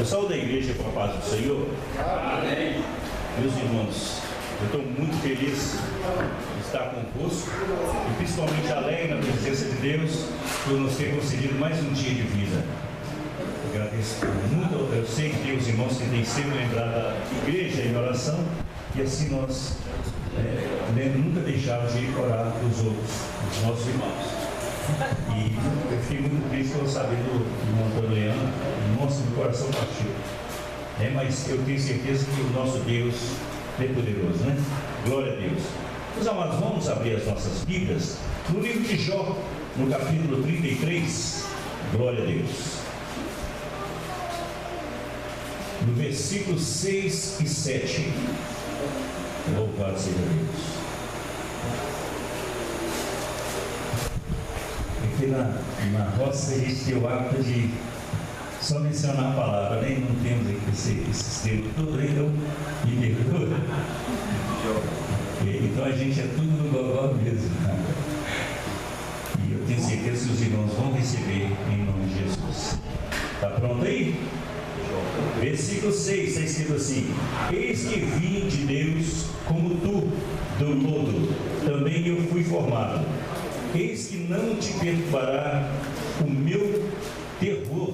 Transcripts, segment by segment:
Pessoal da igreja, com a paz do Senhor. Amém. Meus irmãos, eu estou muito feliz de estar convosco e principalmente alegre na presença de Deus por nos ter concedido mais um dia de vida. Eu agradeço muito. Eu sei que tem os irmãos que têm sempre lembrado da igreja em oração, e assim nós nunca deixamos de orar pelos outros, os nossos irmãos. E eu fiquei muito triste por saber do irmão Antônio Leandro. Nossa, meu coração partiu. Mas eu tenho certeza que o nosso Deus é poderoso, né? Glória a Deus. Meus amados, vamos abrir as nossas Bíblias no livro de Jó, no capítulo 33. Glória a Deus. No versículo 6 e 7. Louvado seja Deus. Aqui na roça a gente tem o hábito de só mencionar a palavra, nem não temos esse tempo todo, então me perdoa. Então a gente é tudo no gogó mesmo. E eu tenho certeza que os irmãos vão receber em nome de Jesus. Está pronto aí? Versículo 6 está escrito assim: eis que vim de Deus como tu, do lodo, também eu fui formado. Eis que não te perturbará o meu terror,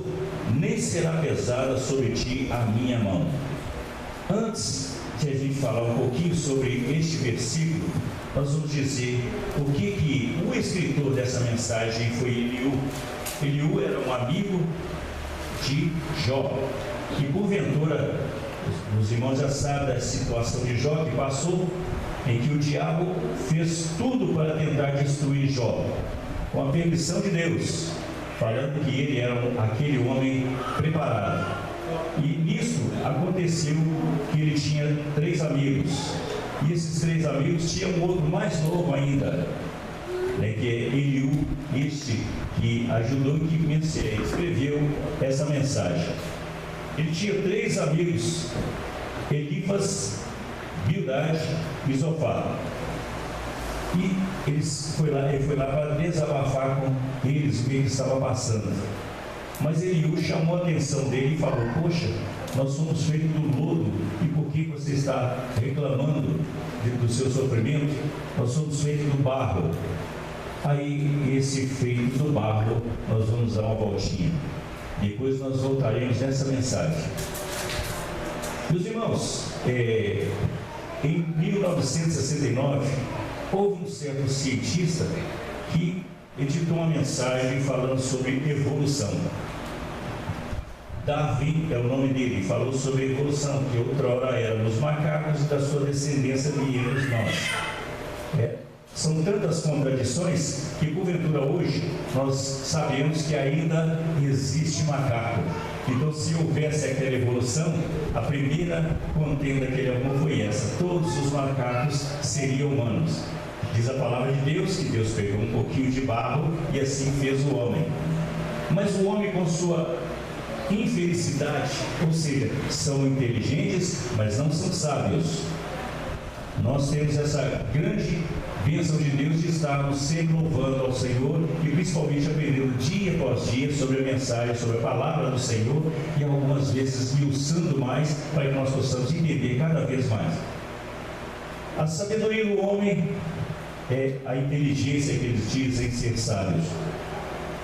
nem será pesada sobre ti a minha mão. Antes de a gente falar um pouquinho sobre este versículo, nós vamos dizer o que o escritor dessa mensagem foi Eliú. Eliú era um amigo de Jó, que porventura os irmãos já sabem da situação de Jó que passou, em que o diabo fez tudo para tentar destruir Jó, com a permissão de Deus, falando que ele era aquele homem preparado. E nisso aconteceu que ele tinha 3 amigos, e esses 3 amigos tinham um outro mais novo ainda, que é Eliú, este que ajudou e que escreveu essa mensagem. Ele tinha 3 amigos: Elifas, Bildade e Zofar. E ele foi lá para desabafar com eles o que ele estava passando. Mas Eliú chamou a atenção dele e falou: poxa, nós somos feitos do lodo, e por que você está reclamando do seu sofrimento? Nós somos feitos do barro. Aí, esse feito do barro, nós vamos dar uma voltinha. Depois nós voltaremos nessa mensagem. Meus irmãos, em 1969, houve um certo cientista que editou uma mensagem falando sobre evolução. Darwin é o nome dele, falou sobre evolução, que outrora éramos os macacos e da sua descendência viemos nós. São tantas contradições que, porventura, hoje nós sabemos que ainda existe macaco. Então, se houvesse aquela evolução, a primeira contenda que ele arrumou foi essa: todos os macacos seriam humanos. Diz a palavra de Deus que Deus pegou um pouquinho de barro e assim fez o homem. Mas o homem, com sua infelicidade, ou seja, são inteligentes, mas não são sábios. Nós temos essa grande bênção de Deus de estarmos sempre louvando ao Senhor e principalmente aprendendo dia após dia sobre a mensagem, sobre a palavra do Senhor, e algumas vezes esmiuçando mais para que nós possamos entender cada vez mais. A sabedoria do homem é a inteligência que eles dizem ser sábios.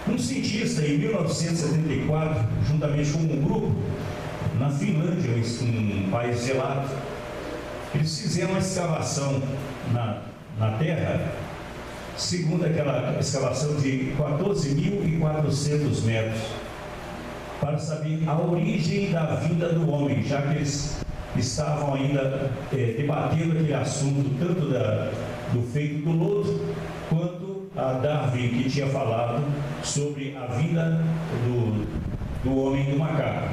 Um cientista, em 1974, juntamente com um grupo, na Finlândia, um país gelado, eles fizeram uma escavação na terra, segundo aquela escavação de 14.400 metros, para saber a origem da vinda do homem, já que eles estavam ainda debatendo aquele assunto, tanto do feito do lodo, quanto a Darwin, que tinha falado sobre a vinda do homem do macaco.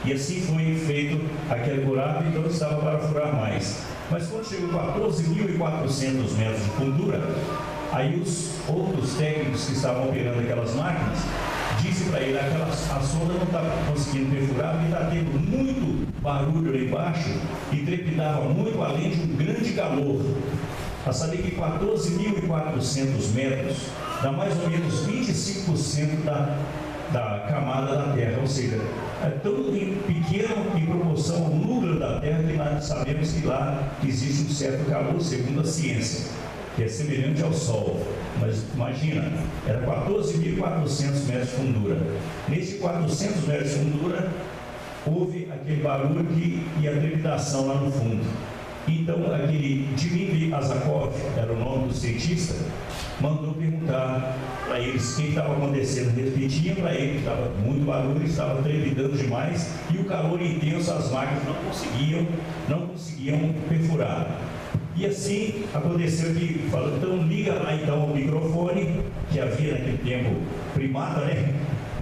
E assim foi feito aquele buraco, então estava para furar mais. Mas quando chegou a 14.400 metros de fundura, aí os outros técnicos que estavam operando aquelas máquinas disse para ele: a sonda não está conseguindo perfurar, porque está tendo muito barulho lá embaixo e trepidava muito, além de um grande calor. A saber que 14.400 metros dá mais ou menos 25% da camada da Terra, ou seja, é tão pequeno em proporção ao núcleo da Terra que nós sabemos que lá existe um certo calor, segundo a ciência, que é semelhante ao Sol. Mas imagina, era 14.400 metros de fundura. Nesse 400 metros de fundura, houve aquele barulho e a trepidação lá no fundo. Então, aquele Dmitry Azakov, era o nome do cientista, mandou perguntar para eles o que estava acontecendo. Eles repetiam para ele que estava muito barulho, estava trepidando demais e o calor intenso, as máquinas não conseguiam perfurar. E assim aconteceu que falou, então liga lá então o microfone, que havia naquele tempo primata, né?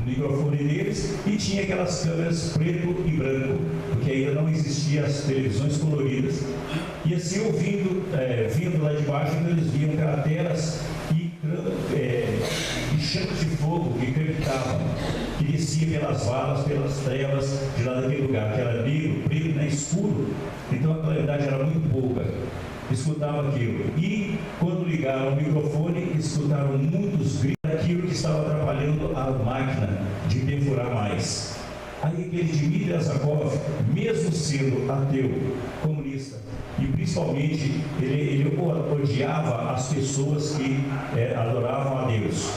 O microfone deles, e tinha aquelas câmeras preto e branco, porque ainda não existiam as televisões coloridas. E assim vindo lá de baixo, eles viam crateras e chamas de fogo que crepitavam, que descia pelas valas, pelas trevas de lá daquele lugar, que era negro, preto, né, escuro, então a claridade era muito pouca. Escutava aquilo. E quando ligaram o microfone, escutaram muitos gritos daquilo que estava atrapalhando a máquina de perfurar mais. Aí aquele Dmitry Azakov, mesmo sendo ateu, comunista, e principalmente ele odiava as pessoas que adoravam a Deus.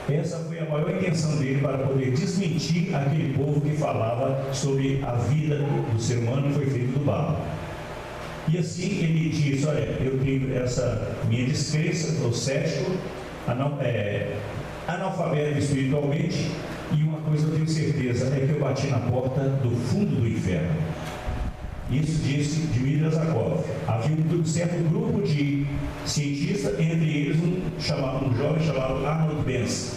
Essa foi a maior intenção dele para poder desmentir aquele povo que falava sobre a vida do ser humano que foi feito do barro. E assim ele disse, olha, eu tenho essa minha descrença, sou cético, analfabeto espiritualmente, e uma coisa eu tenho certeza, é que eu bati na porta do fundo do inferno. Isso disse Dmitry Azakov. Havia um certo grupo de cientistas, entre eles um jovem chamado Arnold Benz.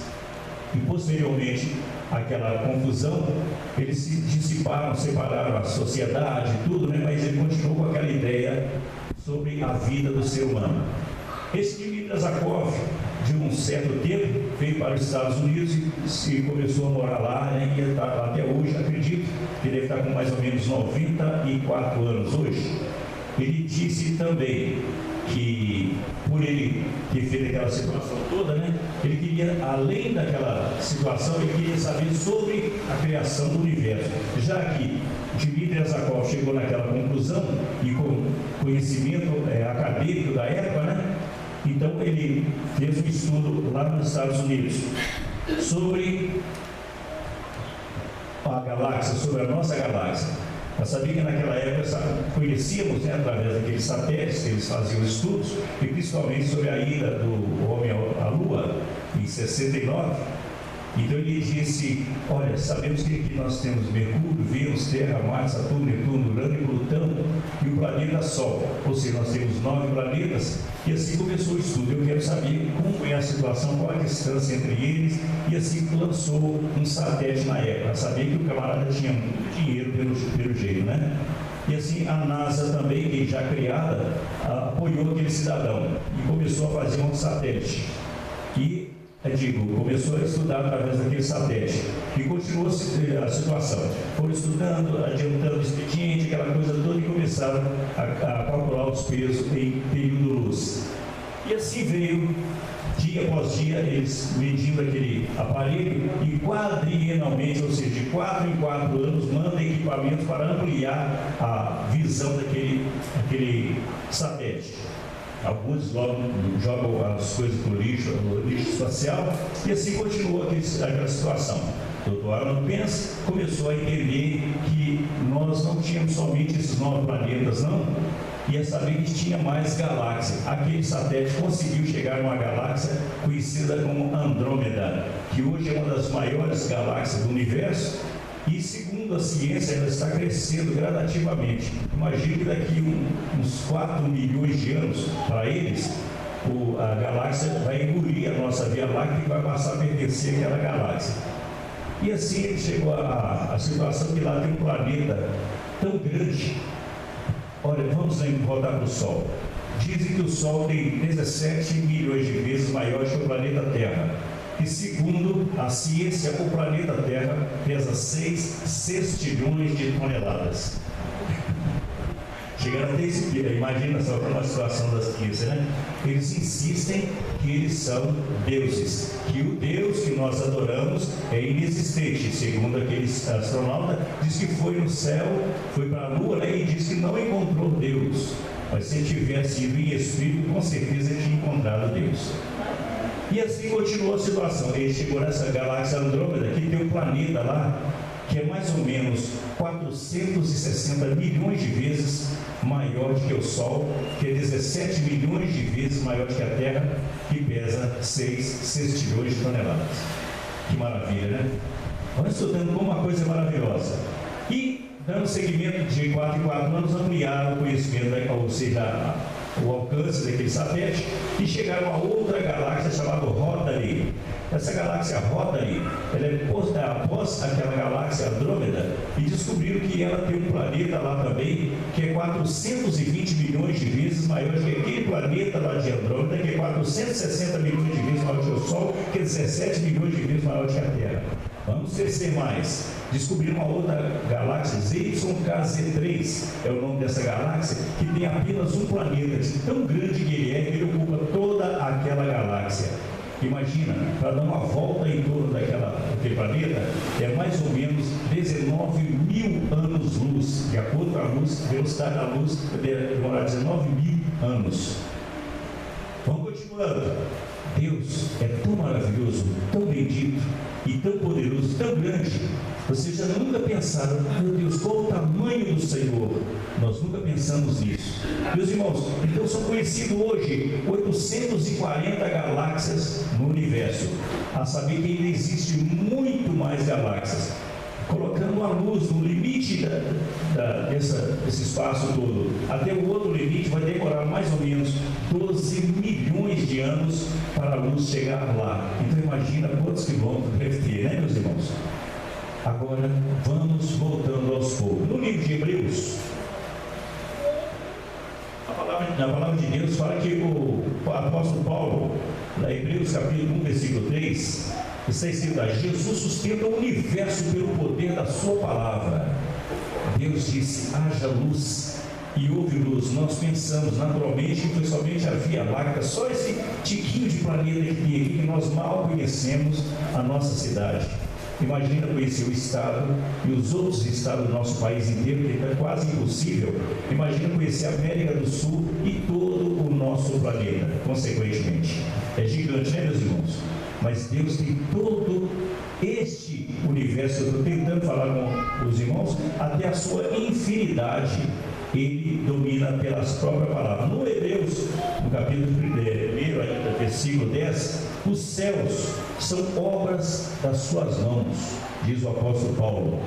E posteriormente, aquela confusão, eles se dissiparam, separaram a sociedade e tudo, né? Mas ele continuou com aquela ideia sobre a vida do ser humano. Esse Dmitry Azakov, de um certo tempo, veio para os Estados Unidos e começou a morar lá, né? E está lá até hoje, acredito que deve estar com mais ou menos 94 anos hoje. Ele disse também que, por ele ter feito aquela situação toda, né, ele queria, além daquela situação, ele queria saber sobre a criação do universo. Já que Dmitry Azakov chegou naquela conclusão, e com conhecimento acadêmico da época, né, então ele fez um estudo lá nos Estados Unidos sobre a galáxia, sobre a nossa galáxia. Eu sabia que naquela época conhecíamos, né, através daqueles satélites que eles faziam estudos, e principalmente sobre a ida do homem à Lua, em 69. Então ele disse, olha, sabemos que aqui nós temos Mercúrio, Vênus, Terra, Marte, Saturno, Netuno, Urano e Plutão, e o planeta Sol. Ou seja, nós temos 9 planetas, e assim começou o estudo. Eu quero saber como é a situação, qual a distância entre eles, e assim lançou um satélite na época. Sabia que o camarada tinha muito dinheiro pelo jeito, né? E assim a NASA também, já criada, apoiou aquele cidadão e começou a fazer um satélite. E começou a estudar através daquele satélite e continuou a situação. Foram estudando, adiantando o expediente, aquela coisa toda, e começaram a calcular os pesos em período-luz. E assim veio, dia após dia, eles medindo aquele aparelho e quadrienalmente, ou seja, de 4 em 4 anos, mandam equipamentos para ampliar a visão daquele satélite. Alguns logo jogam as coisas no lixo espacial, e assim continuou aquela situação. O Dr. Arnold Benz começou a entender que nós não tínhamos somente esses 9 planetas, não, ia saber que tinha mais galáxias. Aquele satélite conseguiu chegar a uma galáxia conhecida como Andrômeda, que hoje é uma das maiores galáxias do universo, e segundo a ciência, ela está crescendo gradativamente. Imagine que daqui uns 4 milhões de anos, para eles, a galáxia vai engolir a nossa Via Láctea e vai passar a pertencer àquela galáxia. E assim ele chegou à situação que lá tem um planeta tão grande. Olha, vamos voltar para o Sol. Dizem que o Sol tem 17 milhões de vezes maior que o planeta Terra. E segundo a ciência, o planeta Terra pesa 6 sextilhões de toneladas. Chegando até esse dia, imagina só para uma situação das crianças, né? Eles insistem que eles são deuses, que o Deus que nós adoramos é inexistente, segundo aqueles astronautas, diz que foi no céu, foi para a lua, né? E diz que não encontrou Deus, mas se ele tivesse ido em espírito, com certeza ele tinha encontrado Deus. E assim continuou a situação. Ele chegou nessa galáxia Andrômeda, que tem um planeta lá, que é mais ou menos 460 milhões de vezes maior do que o Sol, que é 17 milhões de vezes maior do que a Terra, que pesa 6 sextilhões de toneladas. Que maravilha, né? Nós estudando como uma coisa maravilhosa. E, dando seguimento de 4 em 4 anos, ampliaram o conhecimento, ou seja, o alcance daquele satélite, e chegaram a outra galáxia chamada Rotary. Essa galáxia Rotary, ela é após aquela galáxia Andrômeda, e descobriram que ela tem um planeta lá também, que é 420 milhões de vezes maior que aquele planeta lá de Andrômeda, que é 460 milhões de vezes maior que o Sol, que é 17 milhões de vezes maior que a Terra. Vamos crescer mais. Descobriram uma outra galáxia, ZYKZ3, é o nome dessa galáxia, que tem apenas um planeta, de tão grande que ele ocupa toda aquela galáxia. Imagina, para dar uma volta em torno daquele planeta, é mais ou menos 19 mil anos-luz. De acordo com a luz, a velocidade da luz deve demorar 19 mil anos. Vamos continuando. Deus é tão maravilhoso, tão bendito e tão poderoso, tão grande. Vocês já nunca pensaram, meu Deus, qual o tamanho do Senhor? Nós nunca pensamos nisso. Meus irmãos, então são conhecidos hoje 840 galáxias no universo. A saber que ainda existe muito mais galáxias. Colocando a luz no limite desse espaço todo, até o outro limite vai demorar mais ou menos 12 milhões de anos para a luz chegar lá. Então imagina quantos quilômetros deve ter, né, meus irmãos? Agora vamos voltando aos poucos. No livro de Hebreus, a palavra de Deus fala que o apóstolo Paulo, na Hebreus capítulo 1, versículo 3, está escrito: Jesus sustenta o universo pelo poder da sua palavra. Deus disse: haja luz, e houve luz. Nós pensamos naturalmente que foi somente a Via Láctea, só esse tiquinho de planeta que tem aqui, que nós mal conhecemos a nossa cidade. Imagina conhecer o estado e os outros estados do nosso país inteiro, que é quase impossível. Imagina conhecer a América do Sul e todo o nosso planeta, consequentemente. É gigante, né, meus irmãos? Mas Deus tem todo este universo. Eu estou tentando falar com os irmãos, até a sua infinidade Ele domina pelas próprias palavras. No Hebreus, no capítulo 1, versículo 10, os céus são obras das suas mãos, diz o apóstolo Paulo.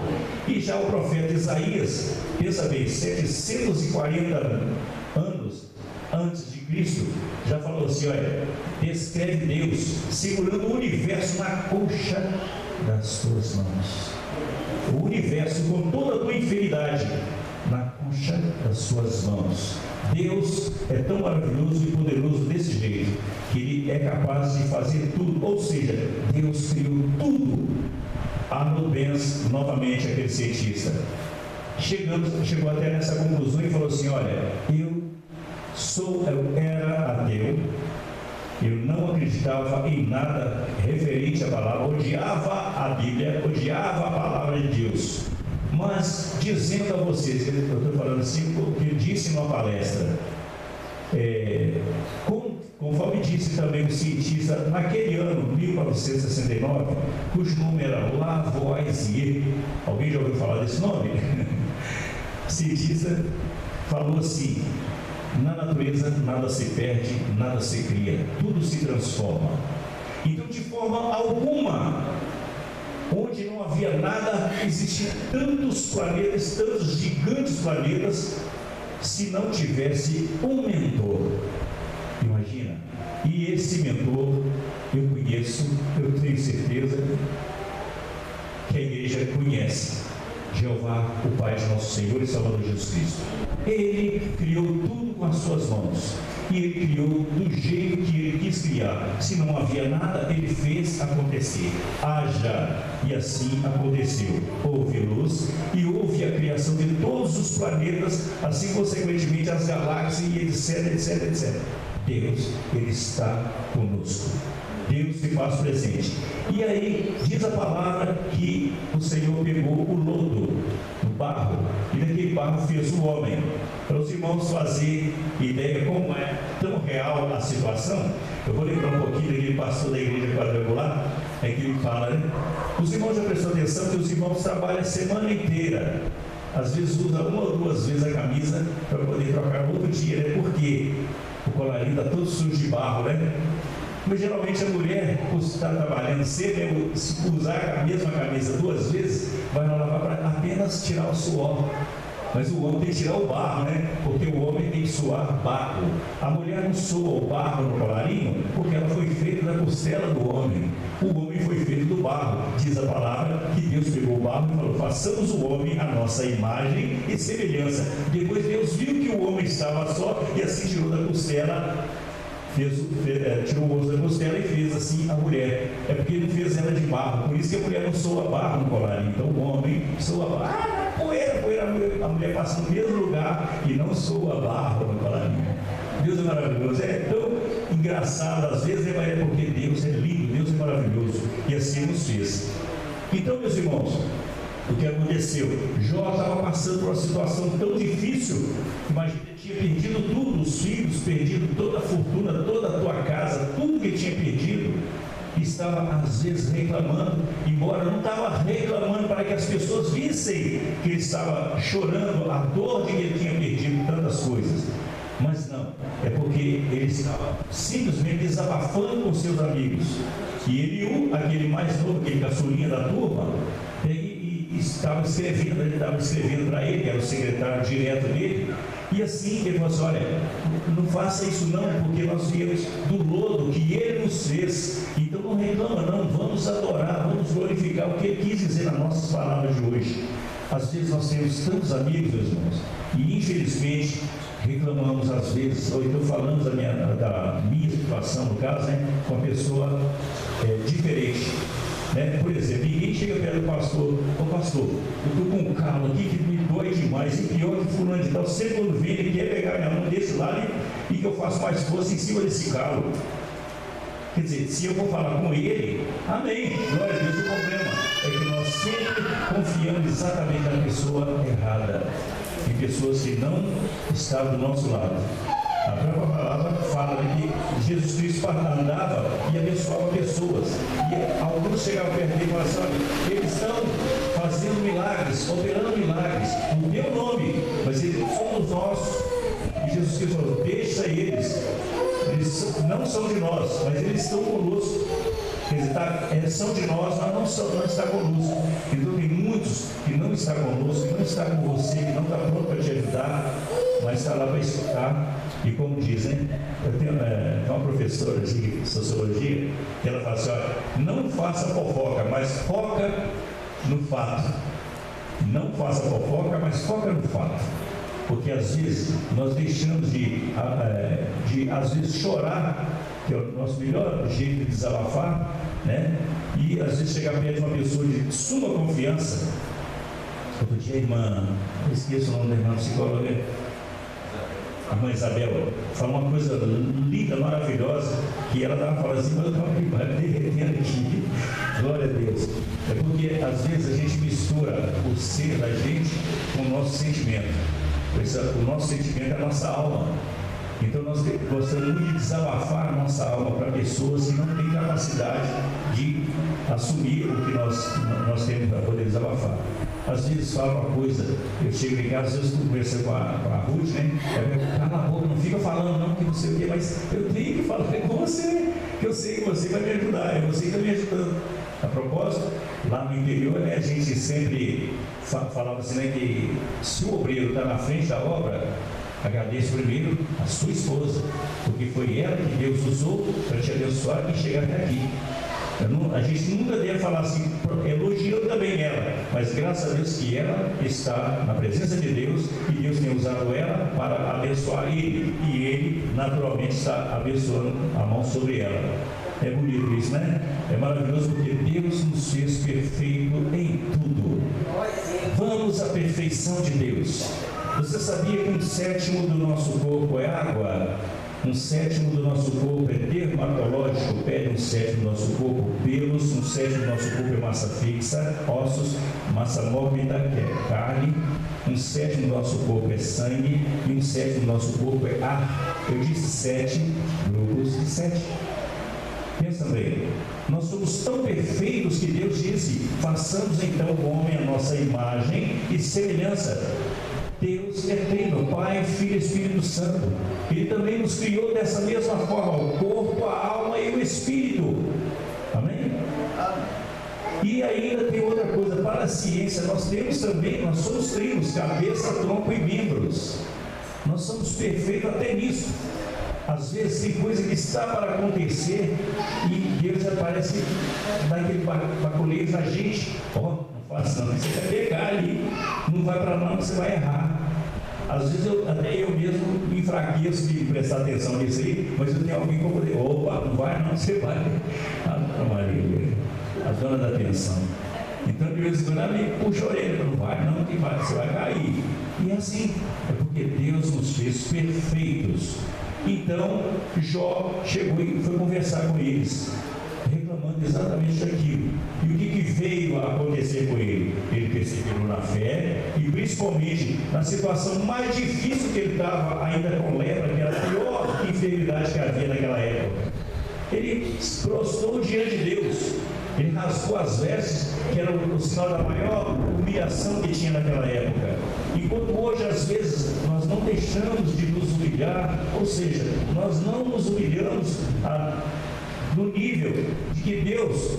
E já o profeta Isaías, pensa bem, 740 anos antes de Cristo, já falou assim: olha, descreve Deus segurando o universo na concha das suas mãos. O universo com toda a tua infinidade na concha das suas mãos. Deus é tão maravilhoso e poderoso desse jeito, que Ele é capaz de fazer tudo. Ou seja, Deus criou tudo. Arnold Benz, novamente aquele cientista, chegou até nessa conclusão e falou assim: olha, eu era ateu, eu não acreditava em nada referente à palavra, odiava a Bíblia, odiava a palavra de Deus. Mas dizendo a vocês, eu estou falando assim, o que eu disse numa palestra, conforme disse também o cientista, naquele ano, 1969, cujo nome era Lavoisier, alguém já ouviu falar desse nome? O cientista falou assim: na natureza nada se perde, nada se cria, tudo se transforma. Então, de forma alguma, onde não havia nada, existiam tantos planetas, tantos gigantes planetas, se não tivesse um mentor. Imagina. E esse mentor, eu conheço, eu tenho certeza que a igreja conhece: Jeová, o Pai de nosso Senhor e Salvador Jesus Cristo. Ele criou tudo com as suas mãos. e Ele criou do jeito que Ele quis criar. Se não havia nada, Ele fez acontecer. Haja, e assim aconteceu. Houve luz e houve a criação de todos os planetas, assim consequentemente as galáxias e etc. Deus, Ele está conosco. Deus se faz presente. E aí diz a palavra que o Senhor pegou o lodo, o barro, e daquele barro fez o homem. Para os irmãos fazer ideia como é tão real a situação, eu vou lembrar um pouquinho daquele pastor da igreja quadrangular, que ele fala, né? Os irmãos já prestou atenção que os irmãos trabalham a semana inteira, às vezes usa uma ou duas vezes a camisa para poder trocar no outro dia, né? Porque o colarinho está todo sujo de barro, né? Mas geralmente a mulher, por estar trabalhando sempre, se usar a mesma camisa duas vezes, vai lá lavar para apenas tirar o suor. Mas o homem tem que tirar o barro, né? Porque o homem tem que suar barro. A mulher não sua o barro no colarinho, porque ela foi feita da costela do homem. O homem foi feito do barro. Diz a palavra que Deus pegou o barro e falou: façamos o homem a nossa imagem e semelhança. Depois Deus viu que o homem estava só e assim tirou da costela. Tirou o osso da costela e fez assim a mulher. É porque ele não fez ela de barro. Por isso que a mulher não soa barro no colarinho. Então o homem soa barro. Poeira. A mulher passa no mesmo lugar e não soa barro no colarinho. Deus é maravilhoso. É tão engraçado às vezes, mas é porque Deus é lindo, Deus é maravilhoso. E assim nos fez. Então, meus irmãos, o que aconteceu? Jó estava passando por uma situação tão difícil. Imagina, tinha perdido tudo, os filhos, perdido toda a fortuna, toda a tua casa, tudo que tinha perdido. Estava às vezes reclamando, embora não estava reclamando para que as pessoas vissem que ele estava chorando a dor de que ele tinha perdido tantas coisas. Mas não, é porque ele estava simplesmente desabafando com seus amigos. E Eliú, aquele mais novo, aquele caçulinha da turma, ele estava escrevendo para ele, que era o secretário direto dele, e assim ele falou assim: olha, não faça isso não, porque nós viemos do lodo que ele nos fez, então não reclama não, vamos adorar, vamos glorificar o que ele quis dizer nas nossas palavras de hoje. Às vezes nós temos tantos amigos, meus irmãos, e infelizmente reclamamos às vezes, ou então falamos da minha situação, no caso, né, com uma pessoa diferente. Né? Por exemplo, ninguém chega perto do pastor: ô pastor, eu estou com um calo aqui que me dói demais, e pior que fulano de tal, sempre quando vem ele quer pegar minha mão desse lado e que eu faço mais força em cima desse calo. Quer dizer, se eu vou falar com ele, amém, glória a Deus. O problema é que nós sempre confiamos exatamente na pessoa errada, em pessoas que não estão do nosso lado. A própria palavra fala que Jesus Cristo andava e abençoava pessoas. E alguns chegavam perto dele e falavam assim: olha, eles estão fazendo milagres, operando milagres, no meu nome, mas eles somos nossos. E Jesus Cristo falou: deixa eles. Eles não são de nós, mas eles estão conosco. Eles são de nós, mas não está conosco. Então tem muitos que não estão conosco, que não estão com você, que não está pronto para te ajudar, mas está lá para escutar. E como dizem, eu tenho uma professora de sociologia, que ela fala assim: olha, não faça fofoca, mas foca no fato. Não faça fofoca, mas foca no fato. Porque às vezes nós deixamos de às vezes chorar, que é o nosso melhor jeito de desabafar, né? E às vezes chegar perto de uma pessoa de suma confiança. Outro dia a irmã, eu esqueço o nome da irmã psicóloga, a irmã Isabel, falou uma coisa linda, maravilhosa, que ela estava falando assim: mas eu estava derretendo aqui, glória a Deus. É porque às vezes a gente mistura o ser da gente com o nosso sentimento. O nosso sentimento é a nossa alma. Então nós gostamos muito de desabafar a nossa alma para pessoas que não têm capacidade de assumir o que nós temos para poder desabafar. Às vezes fala uma coisa, eu chego em casa, às vezes estou conversando com a Ruth, né? Cala a boca, não fica falando não, que não sei o quê, mas eu tenho que falar com você, que eu sei que você vai me ajudar, é você que está me ajudando. A propósito, lá no interior, né, a gente sempre falava assim, né, que se o obreiro está na frente da obra, agradeça primeiro a sua esposa, porque foi ela que Deus usou para te abençoar e chegar até aqui. A gente nunca deve falar assim, elogiando também ela, mas graças a Deus que ela está na presença de Deus e Deus tem usado ela para abençoar ele, e ele naturalmente está abençoando a mão sobre ela. É bonito isso, né? É maravilhoso porque Deus nos fez perfeito em tudo. Vamos à perfeição de Deus. Você sabia que 1/7 do nosso corpo é água? 1/7 do nosso corpo é dermatológico, pele, 1/7 do nosso corpo pelos, 1/7 do nosso corpo é massa fixa, ossos, massa mórbida, que é carne, 1/7 do nosso corpo é sangue e 1/7 do nosso corpo é ar. Eu disse 7 grupos de 7. Pensa bem, nós somos tão perfeitos que Deus disse: façamos então o homem a nossa imagem e semelhança. Deus é trino, Pai, Filho e Espírito Santo. Ele também nos criou dessa mesma forma, o corpo, a alma e o espírito. Amém? E ainda tem outra coisa, para a ciência, nós somos trinos, cabeça, tronco e membros. Nós somos perfeitos até nisso. Às vezes tem coisa que está para acontecer e Deus aparece, dá aquele baculejo na gente. Não faça não, você vai pegar ali, não vai para lá, você vai errar. Às vezes até eu mesmo me enfraqueço de prestar atenção nisso aí, mas eu tenho alguém que eu poder, não vai não, você vai. A Maria, a dona da atenção. Então de vez em quando ela me puxa a orelha, não vai não, que vai, você vai cair. E é assim, é porque Deus nos fez perfeitos. Então Jó chegou e foi conversar com eles, reclamando exatamente daquilo. E o que veio a acontecer com ele? Ele perseverou na fé e principalmente na situação mais difícil que ele estava, ainda com lepra, que era a pior enfermidade que havia naquela época. Ele se prostrou diante de Deus, ele rasgou as vestes, que era o sinal da maior humilhação que tinha naquela época. Enquanto hoje, às vezes, nós não deixamos de nos humilhar, ou seja, nós não nos humilhamos no nível de que Deus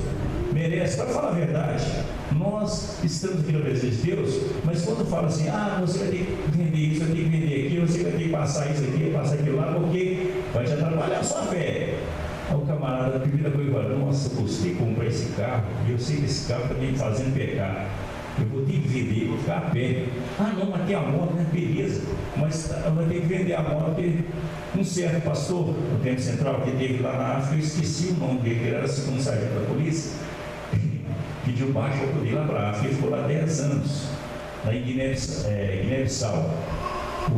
merece. Para falar a verdade, nós estamos aqui na presença de Deus, mas quando fala assim, você vai ter que vender isso, vai ter que vender aquilo, você vai ter que passar isso aqui, passar aquilo lá, porque vai te atrapalhar a sua fé. Aí o camarada, a primeira coisa, fala: nossa, eu gostei de comprar esse carro, e eu sei que esse carro está me fazendo pecar. Eu vou ter que vender, vou ficar a pé. Não, mas tem a moto, né? Beleza. Mas vai ter que vender a moto, porque um certo pastor no Tempo Central que teve lá na África, eu esqueci o nome dele, ele era segundo sargento da polícia, pediu baixa para poder ir lá para a África, ele ficou lá 10 anos, lá em Guiné-Bissau.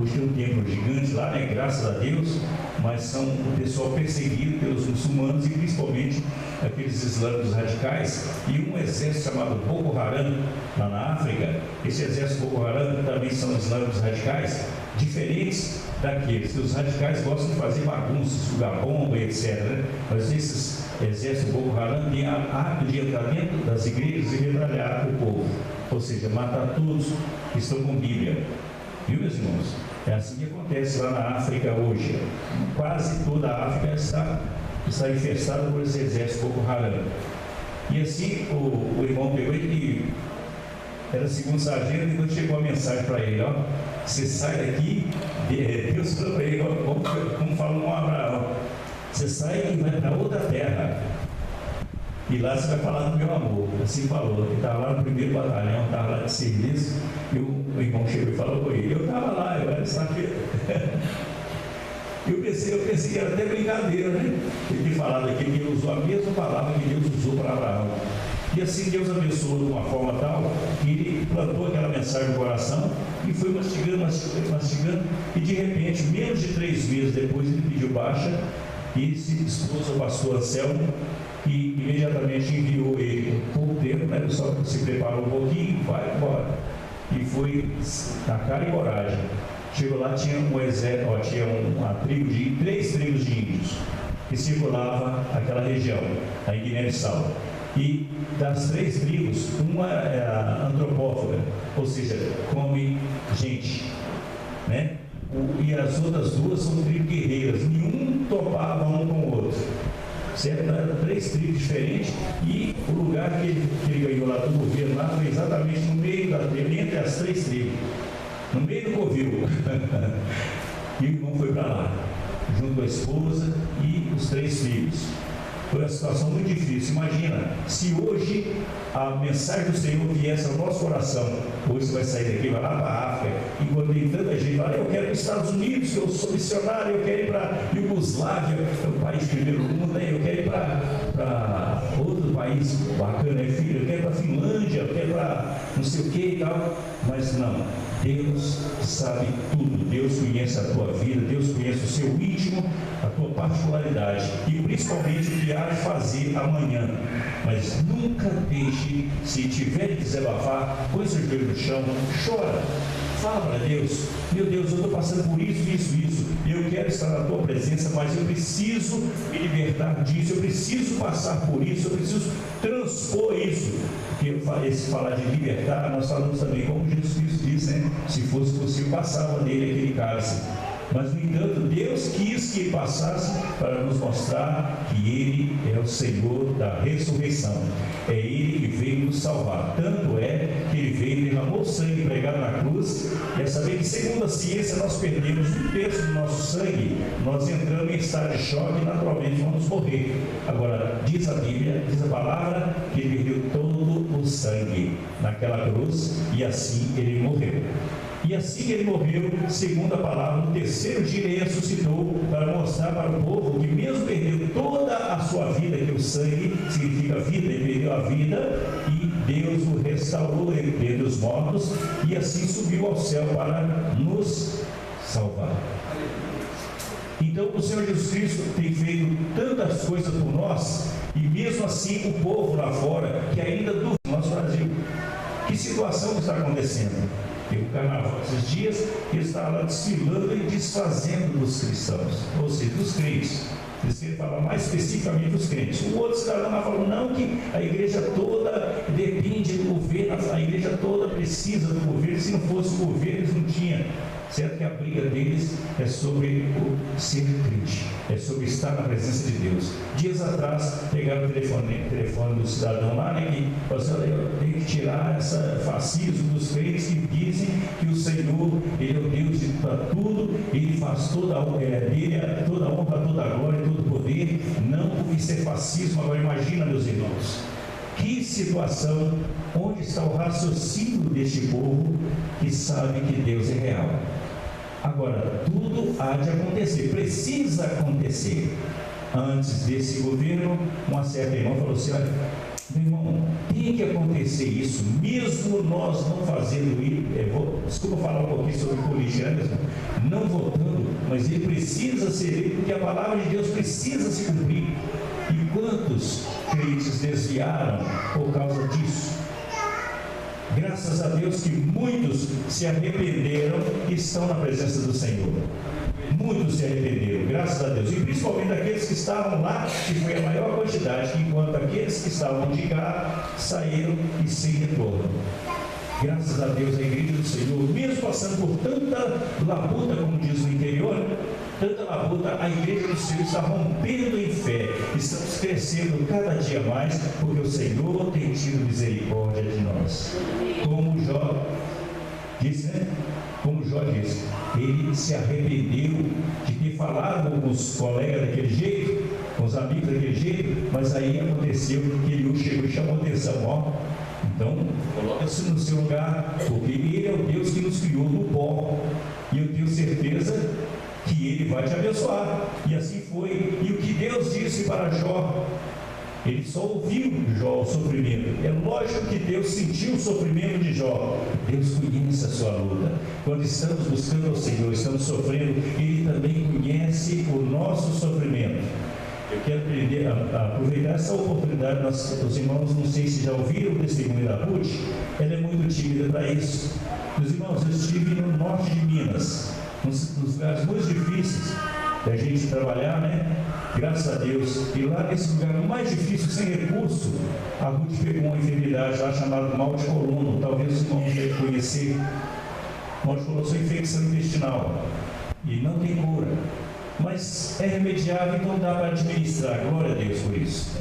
Hoje tem um templo gigante lá, né? Graças a Deus, mas são o pessoal perseguido pelos muçulmanos e principalmente aqueles islâmicos radicais, e um exército chamado Boko Haram lá na África. Esse exército Boko Haram também são islâmicos radicais, diferentes daqueles que os radicais gostam de fazer bagunças, jogar bomba, etc. Né? Mas esses exércitos Boko Haram têm a hábito de entrar dentro das igrejas e metralhar o povo, ou seja, matar todos que estão com Bíblia. Viu, meus irmãos? É assim que acontece lá na África hoje. Quase toda a África está infestada por esse exército Boko Haram. E assim o irmão pegou, ele era segundo sargento, e quando chegou a mensagem para ele: você sai daqui, Deus falou para ele, como falou com Abraão, você sai e vai para outra terra, e lá você vai falar do meu amor. Assim falou. Ele estava lá no primeiro batalhão, estava lá de serviço, e o irmão chegou e falou com ele: eu estava lá, eu era sargento. Eu pensei que era até brincadeira, né? Ele tinha falado aqui que ele usou a mesma palavra que Deus usou para Abraão. E assim Deus abençoou de uma forma tal que ele plantou aquela mensagem no coração e foi mastigando, e de repente, menos de 3 meses depois, ele pediu baixa e se expôs ao pastor Anselmo, e imediatamente enviou ele por pouco tempo, né? Só se preparou um pouquinho, vai embora. E foi na cara e coragem. Chegou lá, tinha um exército, tinha uma tribo 3 tribos de índios que circulava aquela região, a Guiné-Bissau. E das 3 tribos, uma é antropófaga, ou seja, come gente, né? E as outras 2 são tribos guerreiras, nenhum topava um com o outro. Certo? Eram 3 tribos diferentes, e o lugar que ele ganhou lá do governo lá foi exatamente no meio da tribo, entre as 3 tribos, no meio do covil. E o irmão foi para lá, junto com a esposa e os 3 filhos. Foi uma situação muito difícil. Imagina, se hoje a mensagem do Senhor viesse ao nosso coração, hoje você vai sair daqui, vai lá para a África, enquanto tem tanta gente, fala, eu quero ir para os Estados Unidos, eu sou missionário, eu quero ir para a Iugoslávia, é o país primeiro mundo, né? Eu quero ir para outro país bacana, filho, eu quero ir para a Finlândia, eu quero ir para não sei o que e tal, mas não. Deus sabe tudo, Deus conhece a tua vida, Deus conhece o seu íntimo, a tua particularidade e principalmente o que há de fazer amanhã. Mas nunca deixe, se tiver que desabafar, põe seu joelho no chão, chora, fala para Deus, meu Deus, eu estou passando por isso, eu quero estar na tua presença, mas eu preciso me libertar disso, eu preciso passar por isso, eu preciso transpor isso. Porque esse falar de libertar, nós falamos também, como Jesus Cristo disse, né? Se fosse possível, passava nele aquele cálice. Mas, no entanto, Deus quis que ele passasse para nos mostrar que Ele é o Senhor da ressurreição. É Ele que veio nos salvar. Tanto é que Ele veio e derramou o sangue pregado na cruz. E é saber que, segundo a ciência, nós perdemos 1/3 do nosso sangue. Nós entramos em estado de choque e, naturalmente, vamos morrer. Agora, diz a Bíblia, diz a palavra, que Ele perdeu todo o sangue naquela cruz e assim Ele morreu. E assim ele morreu, segundo a palavra, no terceiro dia ele ressuscitou para mostrar para o povo que mesmo perdeu toda a sua vida, que o sangue significa vida, ele perdeu a vida e Deus o restaurou dentre os mortos e assim subiu ao céu para nos salvar. Então o Senhor Jesus Cristo tem feito tantas coisas por nós e mesmo assim o povo lá fora que ainda duvida no nosso Brasil. Que situação está acontecendo? Tem o carnaval esses dias, ele está lá desfilando e desfazendo dos cristãos, ou seja, dos crentes. Eles querem falar mais especificamente dos crentes. O outro cidadão lá falou, não, que a igreja toda depende do governo, a igreja toda precisa do governo, se não fosse o governo eles não tinham. Certo que a briga deles é sobre o ser crente, é sobre estar na presença de Deus. Dias atrás, pegaram o telefone do cidadão lá, né, que falou assim, eu tenho que tirar esse fascismo dos crentes que dizem que o Senhor, Ele é o Deus de tudo, Ele faz toda a honra, toda a glória, todo o poder, não porque isso é fascismo. Agora imagina, meus irmãos, que situação, onde está o raciocínio deste povo que sabe que Deus é real. Agora, tudo há de acontecer, precisa acontecer. Antes desse governo, uma certa irmã falou assim, olha, meu irmão, tem que acontecer isso, mesmo nós não fazendo isso, desculpa falar um pouquinho sobre política, né, mesmo? Não votando, mas ele precisa ser, porque a palavra de Deus precisa se cumprir. E quantos crentes desviaram por causa disso? Graças a Deus que muitos se arrependeram e estão na presença do Senhor. Muitos se arrependeram, graças a Deus. E principalmente aqueles que estavam lá, que foi a maior quantidade, enquanto aqueles que estavam de cá saíram e sem retorno. Graças a Deus, a igreja do Senhor, mesmo passando por tanta labuta, como diz no interior, tanta labuta, a igreja do Senhor está rompendo em fé. Estamos crescendo cada dia mais, porque o Senhor tem tido misericórdia de nós. Como Jó disse, né? Como Jó disse, ele se arrependeu de ter falado com os colegas daquele jeito, com os amigos daquele jeito, mas aí aconteceu que ele chegou e chamou atenção, ó. Então, coloca-se no seu lugar, porque Ele é o Deus que nos criou no pó, e eu tenho certeza que Ele vai te abençoar. E assim foi. E o que Deus disse para Jó, ele só ouviu Jó, o sofrimento. É lógico que Deus sentiu o sofrimento de Jó. Deus conhece a sua luta. Quando estamos buscando ao Senhor, estamos sofrendo, Ele também conhece o nosso sofrimento. Eu quero aprender a aproveitar essa oportunidade. Os irmãos, não sei se já ouviram o testemunho da Ruth, ela é muito tímida para isso. Meus irmãos, eu estive no norte de Minas, nos lugares muito difíceis da gente trabalhar, né? Graças a Deus. E lá nesse lugar mais difícil, sem recurso, a Ruth pegou uma enfermidade lá chamada mal de colono. Talvez os irmãos devem conhecer. Mal de colono é infecção intestinal e não tem cura. Mas é remediável, então dá para administrar. Glória a Deus por isso.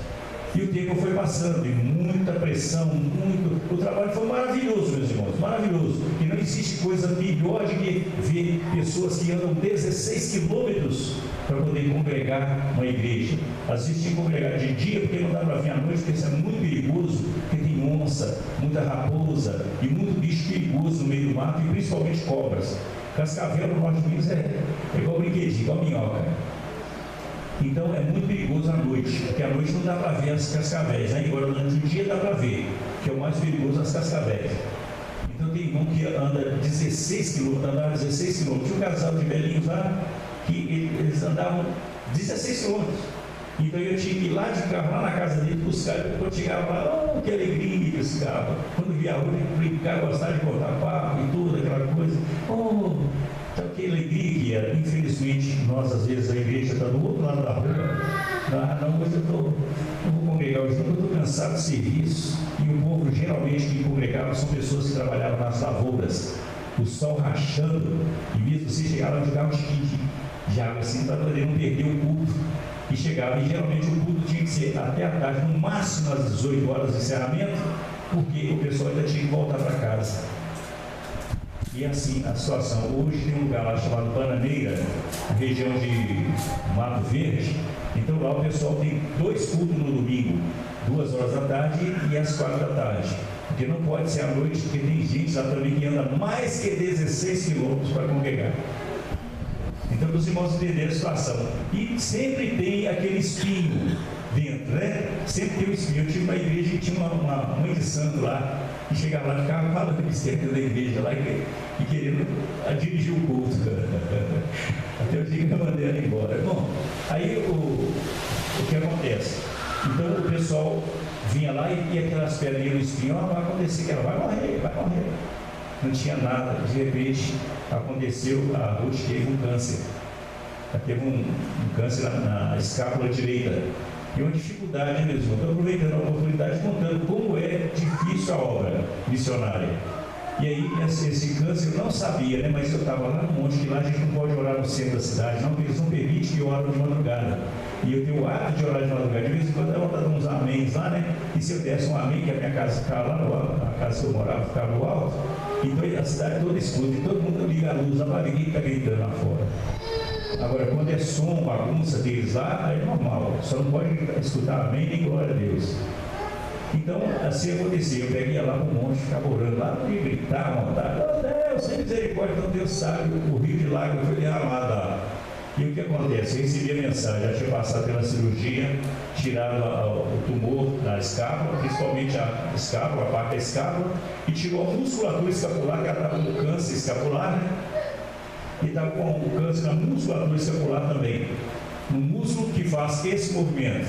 E o tempo foi passando, e muita pressão, o trabalho foi maravilhoso, meus irmãos, maravilhoso. E não existe coisa melhor de que ver pessoas que andam 16 quilômetros para poder congregar uma igreja. Às vezes tinha que congregar de dia, porque não dá para vir à noite, porque isso é muito perigoso, porque tem onça, muita raposa e muito bicho perigoso no meio do mato, e principalmente cobras. Cascavel no norte de Minas é igual brinquedinho, igual minhoca. Então é muito perigoso à noite, porque à noite não dá para ver as cascavéis, né? Agora durante o dia dá para ver, que é o mais perigoso as cascavéis. Então tem irmão que anda 16 quilômetros, andava 16 quilômetros. Tinha um casal de velhinhos lá, que eles andavam 16 quilômetros. Então eu tinha que ir lá de carro, lá na casa dele, buscar. Quando chegava lá, oh, que alegria que esse carro. Quando via a rua, ele brincava, gostava de botar papo e tudo, aquela coisa. Oh, então que alegria que era. Infelizmente, nós às vezes a igreja está do outro lado da rua. Ah, não, hoje eu vou congregar hoje, eu estou cansado de serviço. E o povo geralmente que congregava são pessoas que trabalhavam nas lavouras, o sol rachando, e mesmo assim chegavam a jogar um tiquinho de água assim para poder não perder o culto. E chegava, e geralmente o culto tinha que ser até a tarde, no máximo às 18 horas de encerramento, porque o pessoal ainda tinha que voltar para casa. E assim a situação. Hoje tem um lugar lá chamado Bananeira, região de Mato Verde. Então lá o pessoal tem 2 cultos no domingo, 2 horas da tarde e às 4 da tarde. Porque não pode ser à noite, porque tem gente lá também que anda mais que 16 quilômetros para congregar. Então, para os irmãos entenderem a situação. E sempre tem aquele espinho dentro, né? Sempre tem um espinho. Eu tive uma igreja que tinha uma mãe de santo lá, que chegava lá, ficava falando besteira da igreja lá e querendo dirigir o culto. Até eu digo que eu mandei ela embora. Bom, aí o que acontece? Então o pessoal vinha lá e aquelas pedrinhas no espinho, vai acontecer que ela vai morrer, vai morrer. Não tinha nada, de repente aconteceu, a Ruth teve um câncer. Ela teve um câncer na escápula direita. E uma dificuldade, né, mesmo? Estou aproveitando a oportunidade contando como é difícil a obra missionária. E aí, esse câncer eu não sabia, né? Mas eu estava lá no monte, que lá a gente não pode orar no centro da cidade, não, porque eles não permitem que eu ore de madrugada. E eu tenho o hábito de orar de madrugada, de vez em quando eu estava dando uns améns lá, né? E se eu desse um amém, que a minha casa ficava lá no alto, a casa que eu morava ficava no alto, então a cidade toda escuta, e todo mundo liga a luz, não vai ninguém está gritando lá fora. Agora, quando é som, bagunça deles lá, aí é normal, só não pode escutar amém nem glória a Deus. Então, assim aconteceu, eu peguei lá para o monte, ficava orando lá, não ia gritar, montar, oh Deus, sem misericórdia, então Deus sabe, o rio de lágrimas foi derramado lá. E o que acontece? Eu recebi a mensagem, já tinha passado pela cirurgia, tirado o tumor da escápula, principalmente a escápula, a parte da escápula, e tirou a musculatura escapular, que ela estava com câncer escapular, né? E estava com o câncer na musculatura escapular também, no músculo que faz esse movimento.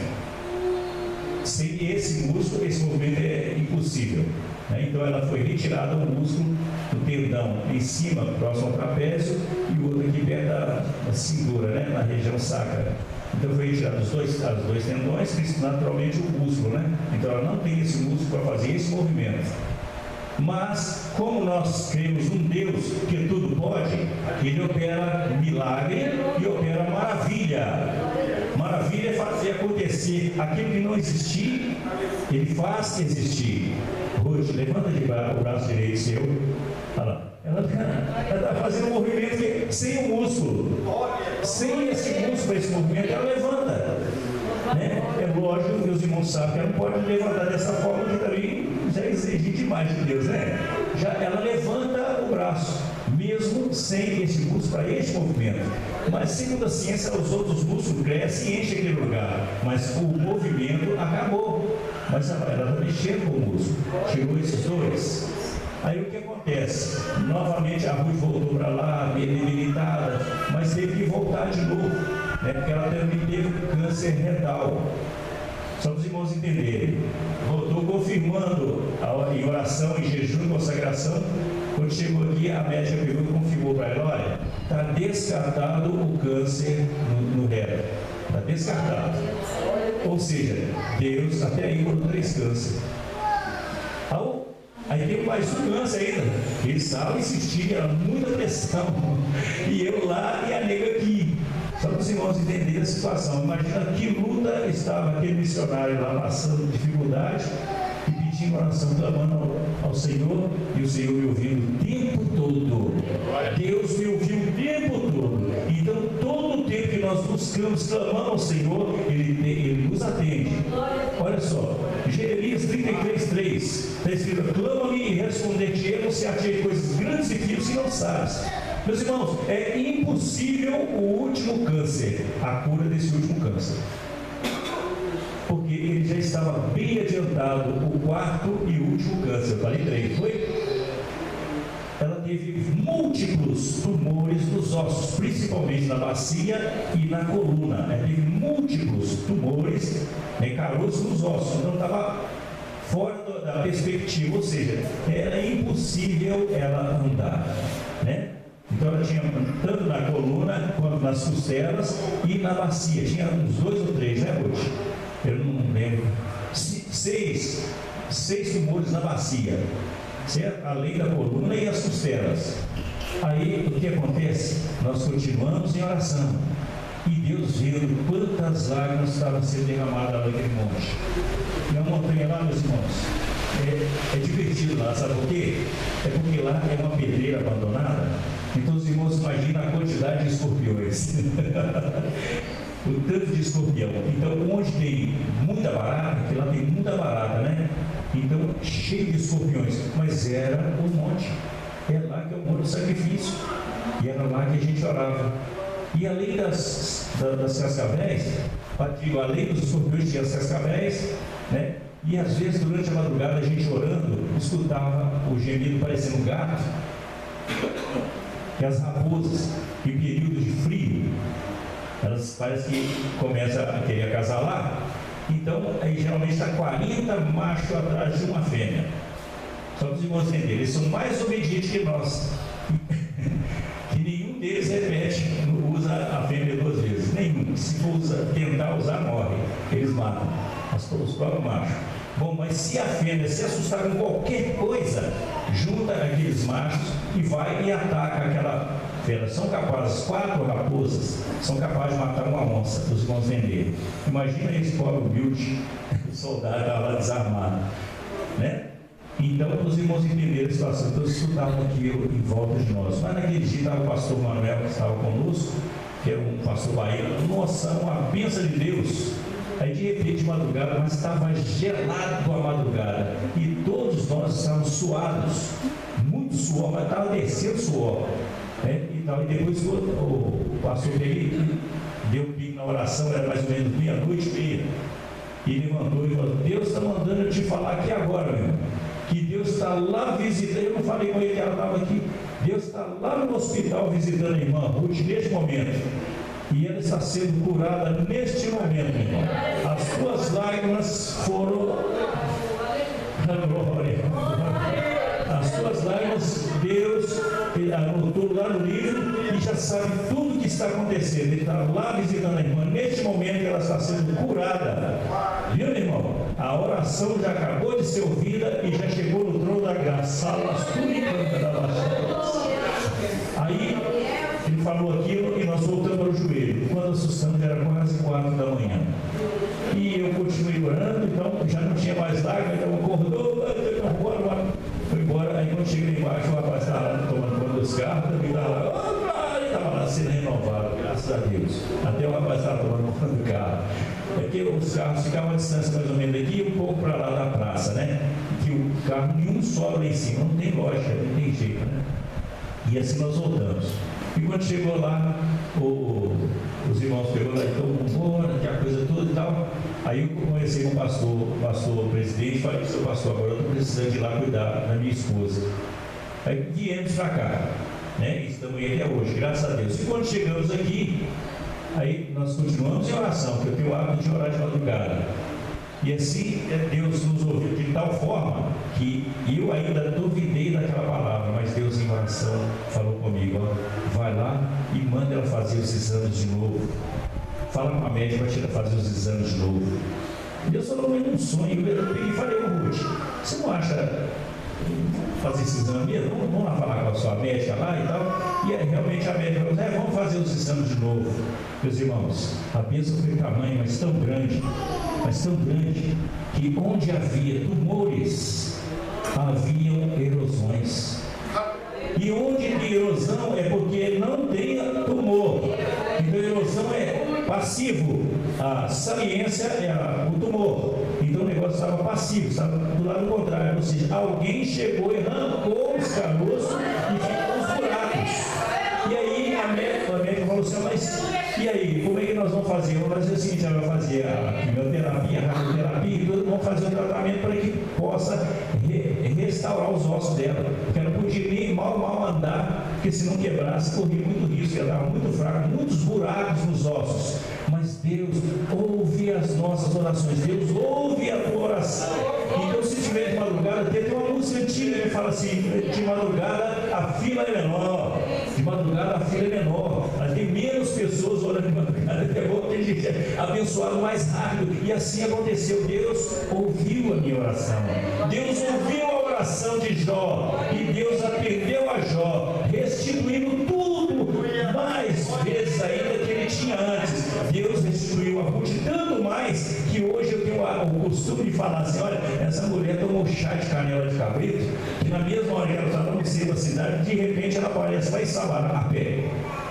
Sem esse músculo, esse movimento é impossível, né? Então ela foi retirada o músculo do tendão em cima, próximo ao trapézio, e o outro aqui perto da cintura, né? Na região sacra. Então foi retirado os dois tendões, naturalmente o músculo, né? Então ela não tem esse músculo para fazer esse movimento. Mas, como nós cremos num Deus que tudo pode, Ele opera milagre e opera maravilha. Maravilha é fazer acontecer aquilo que não existir, Ele faz existir. Ruth, levanta de o braço direito seu. Olha lá. Ela está fazendo um movimento que, sem o músculo, sem esse músculo, esse movimento, ela levanta. Né? É lógico que os irmãos sabem que ela não pode levantar dessa forma, que também já exige demais de Deus, né? Já ela levanta o braço, mesmo sem esse músculo para este movimento. Mas segundo a ciência, os outros músculos crescem e enchem aquele lugar. Mas o movimento acabou. Mas ela está mexendo com o músculo, tirou esses dois. Aí o que acontece? Novamente a Ruth voltou para lá, meio debilitada, mas teve que voltar de novo, né? Porque ela também teve câncer retal. Só para os irmãos entenderem. Voltou confirmando em oração, em jejum, em consagração. Quando chegou aqui, a médica pegou e confirmou para ela: olha, está descartado o câncer no reto. Está descartado. Ou seja, Deus até aí curou 3 cânceres. Aí tem mais um câncer ainda. Ele estava insistindo, era muita pressão. E eu lá e a nega aqui. Só para os irmãos entenderem a situação. Imagina que luta estava aquele missionário lá passando dificuldade e pedindo oração, clamando ao Senhor, e o Senhor me ouviu o tempo todo. Deus me ouviu o tempo todo. Então, todo o tempo que nós buscamos, clamando ao Senhor, Ele nos atende. Olha só, Jeremias 33:3 está escrito: clama-me e responder-te-ei, anunciar-te-ei coisas grandes e firmes que não sabes. Meus irmãos, é impossível o último câncer, a cura desse último câncer, porque ele já estava bem adiantado, o quarto e último câncer. Eu falei 3, foi? Ela teve múltiplos tumores nos ossos, principalmente na bacia e na coluna. Ela teve múltiplos tumores, caroços nos ossos, então estava fora da perspectiva, ou seja, era impossível ela andar, né? Então ela tinha tanto na coluna quanto nas costelas e na bacia, tinha uns 2 ou 3, né, hoje? Eu não lembro. 6 tumores na bacia, certo? Além da coluna e as costelas. Aí o que acontece? Nós continuamos em oração e Deus vendo quantas lágrimas estavam sendo derramadas lá naquele monte. E a montanha lá, meus irmãos, é divertido lá, sabe por quê? É porque lá é uma pedreira abandonada. Então os irmãos imaginam a quantidade de escorpiões. O tanto de escorpião. Então, onde tem muita barata, porque lá tem muita barata, né? Então, cheio de escorpiões. Mas era o monte. É lá que é o monte do sacrifício. E era lá que a gente orava. E além das cascavéis, além dos escorpiões, tinha as cascavéis, né? E às vezes, durante a madrugada, a gente orando, escutava o gemido parecendo um gato. E as raposas, em período de frio, elas parecem que começam a querer acasalar. Então, aí geralmente está 40 machos atrás de uma fêmea. Só para os irmãos entenderem, eles são mais obedientes que nós. Que nenhum deles repete, usa a fêmea 2 vezes. Nenhum. Se for tentar usar, morre. Eles matam os próprios machos. Bom, mas se a fêmea se assustar com qualquer coisa, junta aqueles machos e vai e ataca aquela fêmea. São capazes, 4 raposas são capazes de matar uma onça, para os irmãos venderem. Imagina esse pobre humilde, o soldado estava lá desarmado, né? Então, os irmãos entenderam a situação, então eles estudavam aquilo em volta de nós. Mas naquele dia estava o pastor Manuel, que estava conosco, que era um pastor baiano. Nossa, uma bênção de Deus. Aí de repente de madrugada, mas estava gelado a madrugada, e todos nós estávamos suados, muito suor, mas estava descendo suor, né? E depois o pastor deu um pico na oração, era mais ou menos 00:30, e levantou e falou: Deus está mandando eu te falar aqui agora, meu irmão, que Deus está lá visitando. Eu não falei com ele que ela estava aqui. Deus está lá no hospital visitando a irmã Ruth neste momento. E ela está sendo curada neste momento, irmão. As suas lágrimas foram. As suas lágrimas, Deus anotou lá no livro e já sabe tudo o que está acontecendo. Ele está lá visitando a irmã. Neste momento ela está sendo curada. Viu, irmão? A oração já acabou de ser ouvida e já chegou no trono da graça. Aí ele falou aquilo e nós voltamos para o joelho. Quando assustamos, era quase 4 da manhã. E eu continuei orando, então já não tinha mais lágrimas, então acordou, foi embora. Aí quando cheguei lá embaixo, o rapaz estava lá tomando conta dos carros, também estava lá, estava lá sendo renovado, graças a Deus. Até o rapaz estava tomando conta do carro. É porque os carros ficavam a distância mais ou menos daqui e um pouco para lá da praça, né? Que o carro nenhum sobe lá em cima, não tem lógica, não tem jeito, né? E assim nós voltamos. E quando chegou lá, os irmãos pegou lá, então vamos embora, que a coisa toda e tal. Aí eu conversei com o pastor presidente, falei: seu pastor, agora eu estou precisando de ir lá cuidar da minha esposa. Aí viemos para cá, né? E estamos aí até hoje, graças a Deus. E quando chegamos aqui, aí nós continuamos em oração, porque eu tenho o hábito de orar de madrugada. E assim Deus nos ouviu de tal forma que eu ainda duvidei daquela palavra, mas Deus em oração falou comigo: ó, vai lá e manda ela fazer os exames de novo. Fala com a médica para tirar fazer os exames de novo. E Deus falou num sonho, eu peguei e falei: ô Ruth, você não acha fazer esse exame mesmo? Vamos lá falar com a sua médica lá e tal. E aí realmente a médica falou: vamos fazer fazer os exames de novo. Meus irmãos, a bênção foi tamanho, mas tão grande, que onde havia tumores, haviam erosões. E onde tem erosão é porque não tem tumor. Então erosão é passivo, a saliência é o tumor. Então o negócio estava passivo, estava do lado contrário. Ou seja, alguém chegou e arrancou os caroços e ficou os buracos. E aí a médica falou assim: mas e aí, como é que nós vamos fazer? Vamos fazer o seguinte: ela vai fazer a quimioterapia, a radioterapia e tudo, vamos fazer um tratamento para que possa restaurar os ossos dela, porque ela não podia nem mal andar, porque se não quebrasse, corria muito risco, ela estava muito fraca, muitos buracos nos ossos. Mas Deus ouve as nossas orações, Deus ouve a tua oração. Então, se tiver de madrugada, tem uma música antiga que fala assim: de madrugada a fila é menor, de madrugada a fila é menor, mas tem menos pessoas orando de madrugada, é bom que a gente é abençoado mais rápido. E assim aconteceu. Deus ouviu a minha oração, Deus ouviu a oração de Jó, e Deus atendeu a Jó, restituindo tudo mais vezes ainda que ele tinha antes. Deus restituiu a Ruth tanto mais que hoje eu tenho o costume de falar assim: olha, essa mulher tomou chá de canela de cabrito, que na mesma hora que ela estava no centro da cidade, de repente ela aparece lá em Sabará a pé.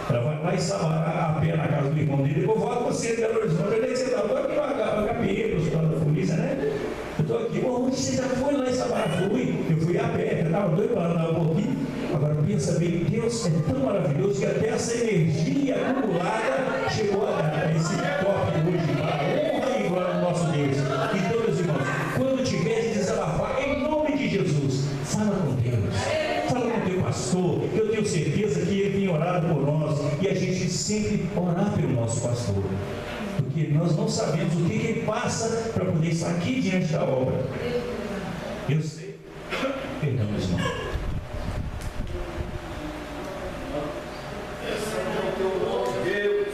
Ela vai lá em Sabará a pé na casa do irmão dele. Eu volto você, Belo Horizonte. Eu nem sei, eu estou aqui no HPE, no hospital da polícia, né? Eu estou aqui. Onde você já foi lá em Sabará? Eu fui a pé, eu estava doido para andar um pouquinho. Agora pensa bem, Deus é tão maravilhoso que até essa energia acumulada chegou a esse toque hoje para a honra e glória do nosso Deus. Então, meus irmãos, quando tiver de desabafar, em nome de Jesus, fala com Deus, fala com o teu pastor. Eu tenho certeza que ele tem orado por nós, e a gente sempre orar pelo nosso pastor, porque nós não sabemos o que ele passa para poder estar aqui diante da obra. Eu sei, perdão, meus irmãos.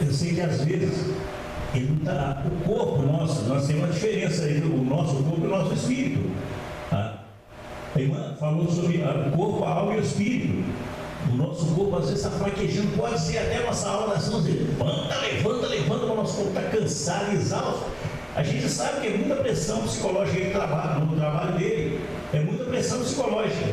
Eu sei que às vezes o corpo nosso, nós temos uma diferença entre o nosso corpo e o nosso espírito. A irmã falou sobre o corpo, a alma e o espírito. O nosso corpo às vezes está fraquejando, pode ser até a nossa alma assim, levanta, mas o nosso corpo está cansado, exausto. A gente sabe que é muita pressão psicológica que ele trabalha, no trabalho dele, é muita pressão psicológica.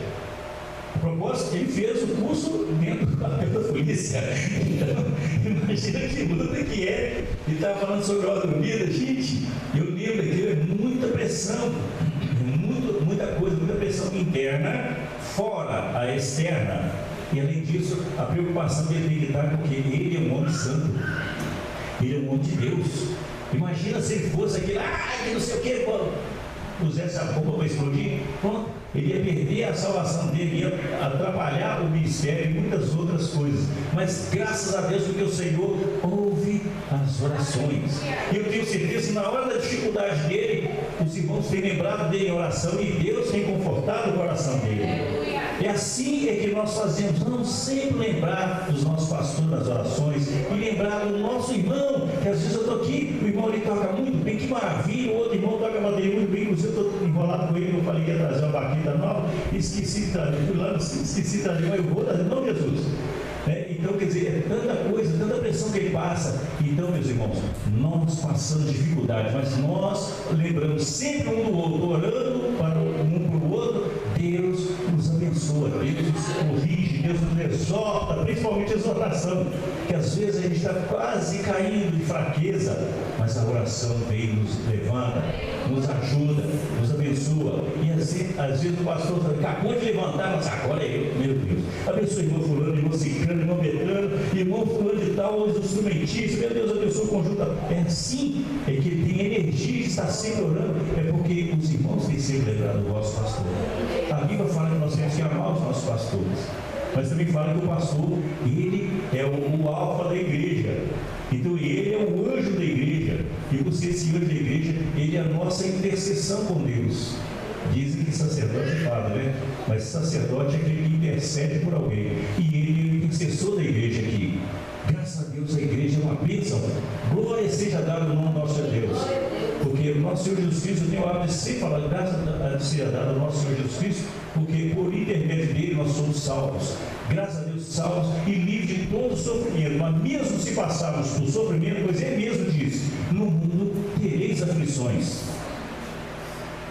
A propósito, ele fez o curso dentro do papel da polícia. Então, imagina que luta que é. Ele estava falando sobre ordem unida. Gente, eu lembro que é muita pressão, muita coisa, muita pressão interna, fora a externa. E além disso, a preocupação dele tem que estar porque ele é um homem santo, ele é um homem de Deus. Imagina se ele fosse aquele, que não sei o que, pusesse a bomba para explodir, pronto, ele ia perder a salvação dele, ia atrapalhar o ministério e muitas outras coisas. Mas graças a Deus, porque o Senhor ouve as orações. E eu tenho certeza que na hora da dificuldade dele, os irmãos têm lembrado dele em oração, e Deus tem confortado o coração dele. É assim é que nós fazemos. Vamos sempre lembrar dos nossos pastores nas orações, e lembrar do nosso irmão, que às vezes eu estou aqui, o irmão ele toca muito bem, que maravilha, o outro irmão toca bateria muito bem, inclusive eu estou enrolado com ele, eu falei que ia trazer uma baqueta nova, esqueci de trazer, fui lá, esqueci de trazer, mas eu vou trazer, não, Jesus. Então, quer dizer, é tanta coisa, tanta pressão que ele passa. Então, meus irmãos, nós passamos dificuldade, mas nós lembramos sempre um do outro, orando para um para o outro. Deus nos abençoa, Deus nos corrige, Deus nos exorta, principalmente a exortação, que às vezes a gente está quase caindo de fraqueza, mas a oração vem, nos levanta, nos ajuda, nos abençoa. E assim, às vezes o pastor acabou de levantar, mas agora é eu, meu Deus, abençoa irmão fulano, irmão ciclano, irmão Betano, irmão fulano de tal, os instrumentistas, meu Deus, abençoa o conjunto. É assim, é que ele tem energia de estar sempre orando, é porque os irmãos têm sempre lembrado do vosso pastor. A Bíblia fala que nós temos que amar os nossos pastores, mas também fala que o pastor, ele é o alfa da igreja. Então ele é o anjo da igreja, e por ser esse anjo da igreja, ele é a nossa intercessão com Deus. Dizem que sacerdote fala, né? Mas sacerdote é aquele que intercede por alguém, e ele é o intercessor da igreja aqui. Graças a Deus, a igreja é uma bênção. Glória seja dada no nome do nosso Deus, porque o nosso Senhor Jesus Cristo, eu tenho o hábito de sempre falar, graças a Deus seja dada ao nosso Senhor Jesus Cristo, porque por intermédio dele nós somos salvos. Graças a Deus, salvos e livres de todo sofrimento. Mas mesmo se passarmos por sofrimento, pois ele mesmo disse: no mundo tereis aflições,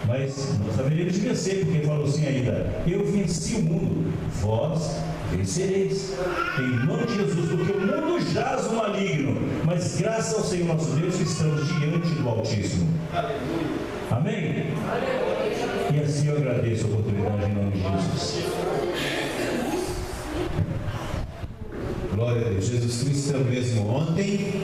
mas nós haveremos de vencer, porque falou assim ainda: eu venci o mundo, vós vencereis, em nome de Jesus, porque o mundo jaz no maligno, mas graças ao Senhor nosso Deus que estamos diante do Altíssimo. Aleluia. Amém? Aleluia. E assim eu agradeço a oportunidade em nome de Jesus. Glória a Deus. Jesus Cristo é o mesmo ontem,